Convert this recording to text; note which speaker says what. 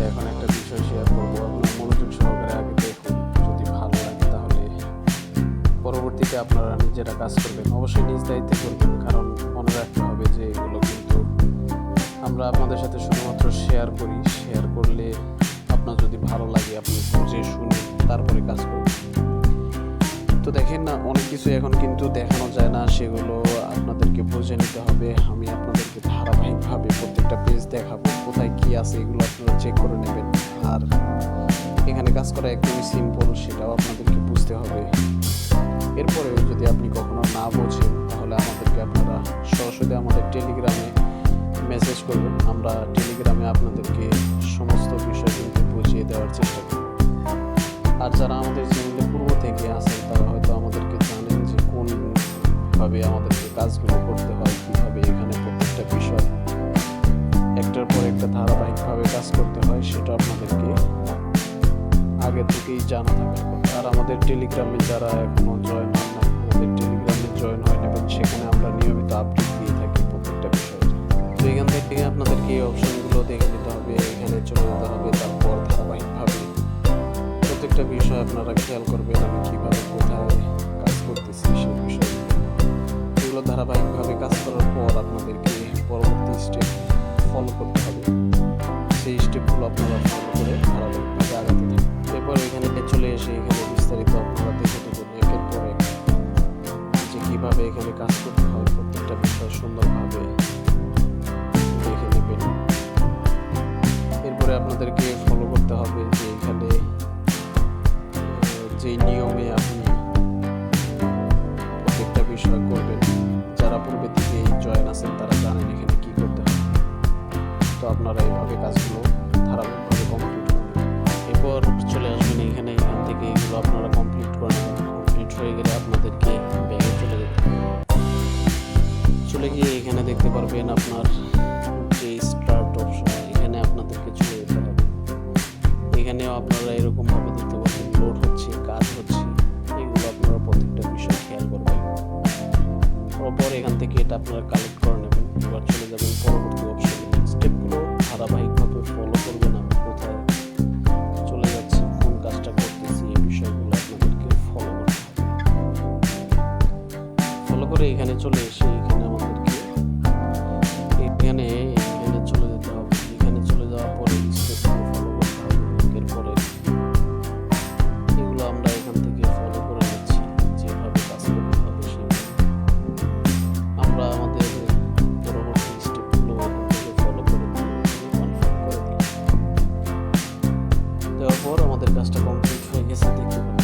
Speaker 1: এখন একটা বিষয় শেয়ার করবো, আপনার মনোযোগ সহকারে আগে দেখুন। যদি ভালো লাগে তাহলে পরবর্তীতে আপনারা নিজেরা কাজ করবেন। অবশ্যই নিজ দায়িত্বে করবেন, কারণ মনে রাখতে হবে যে এগুলো কিন্তু আমরা আপনাদের সাথে শুধুমাত্র শেয়ার করি। শেয়ার করলে আপনার যদি ভালো লাগে আপনি বুঝে শুনে তারপরে কাজ করবেন। তো দেখেন না, অনেক কিছু এখন কিন্তু দেখানো যায় না, সেগুলো আপনাদেরকে বুঝে নিতে হবে। আমি আপনাদেরকে ধারাবাহিকভাবে প্রত্যেকটা পেজ দেখাবো, কোথায় কি আছে এগুলো আপনারা চেক করে নেবেন। আর এখানে কাজ করা একদমই সিম্পল, সেটাও আপনাদেরকে বুঝতে হবে। এরপরেও যদি আপনি কখনো না বোঝেন তাহলে আমাদেরকে আপনারা সরাসরি আমাদের টেলিগ্রামে মেসেজ করবেন। আমরা টেলিগ্রামে আপনাদেরকে সমস্ত বিষয় কিন্তু বুঝিয়ে দেওয়ার চেষ্টা করব। আর যারা আমাদের চ্যানেলে পূর্ব থেকে আছেন তারা হয়তো আমাদেরকে জানেন যে কোনভাবে আমাদেরকে কাজগুলো করতে হয়, কীভাবে এখানে প্রত্যেকটা বিষয় একটার পর একটা ধারাবাহিকভাবে কাজ করতে হয়, সেটা আপনাদেরকে আগে থেকেই জানা থাকার কথা। আর আমাদের টেলিগ্রামে যারা এখনো জয়েন হন নাই, আমাদের টেলিগ্রামে জয়েন হয়ে নেবেন। সেখানে আমরা নিয়মিত আপডেট দিয়ে থাকি প্রত্যেকটা বিষয়ে। তো এখান থেকে আপনাদেরকে এই অপশনগুলো দেখে নিতে হবে, এখানে চলে যেতে হবে। তারপর ধারাবাহিকভাবে প্রত্যেকটা বিষয় আপনারা খেয়াল করবেন, আমি কীভাবে কোথায় কাজ করতেছি সেই বিষয়। এগুলো ধারাবাহিকভাবে কাজ করার পর আপনাদেরকে পরবর্তী স্টেপ ফলো করতে হবে। সেই স্টেপগুলো আপনারা ফলো করে ধারাবাহিকভাবে আগাতে থাকবেন। এরপর এখানে চলে এসে এখানে বিস্তারিত আপনারা দেখে নেবেন একের পর এক যে কীভাবে এখানে কাজ করতে হয়। প্রত্যেকটা বিষয় সুন্দরভাবে দেখে নেবেন। এরপরে আপনাদেরকে ফলো করতে হবে যে এখানে যে নিয়মে আপনি প্রত্যেকটা বিষয় করবেন। যারা পূর্বে থেকে জয়েন আছেন তারা জানেন এখানে কি করতে হবে। তো আপনারা এইভাবে কাজগুলো ধারাবাহিকভাবে কমপ্লিট করবেন। এরপর চলে আসবেন এখান থেকে এগুলো আপনারা কমপ্লিট করে নেবেন। কমপ্লিট হয়ে গেলে আপনাদেরকে ব্যাগে চলে যেতে হবে। চলে গিয়ে এখানে দেখতে পারবেন আপনার যে স্টার্ট অপশন, এখানে আপনাদেরকে চলে যেতে হবে। এখানেও আপনারা এরকমভাবে দেখতে পাবেন লোড হচ্ছে, কাজ হচ্ছে। এগুলো আপনারা প্রত্যেকটা বিষয় খেয়াল করবেন। তারপর এখান থেকে এটা আপনারা কালেক্ট করে নেবেন। এবার চলে যাবেন পরবর্তী অপশনে। স্টেপগুলো ধারাবাহিকভাবে ফলো করবেন। আমি কোথায় চলে যাচ্ছি, কোন কাজটা করতেছি, এই বিষয়গুলো আপনাদেরকে ফলো করতে হবে। ফলো করে এখানে চলে এসে এখানে আমাদেরকে এখানে চলে যেতে হবে। এখানে চলে যাওয়ার পরে স্টেপগুলো ফলো করতে হবে। এরপরে এগুলো আমরা এখান থেকে ফলো করে নিচ্ছি, যেভাবে কাজ করতে হবে সেভাবে আমরা আমাদের পরবর্তী স্টেপগুলো এখান থেকে ফলো করে কনফার্ম করে দিই। দেওয়ার পর আমাদের কাজটা কমপ্লিট হয়ে গেছে দেখতে পাবেন।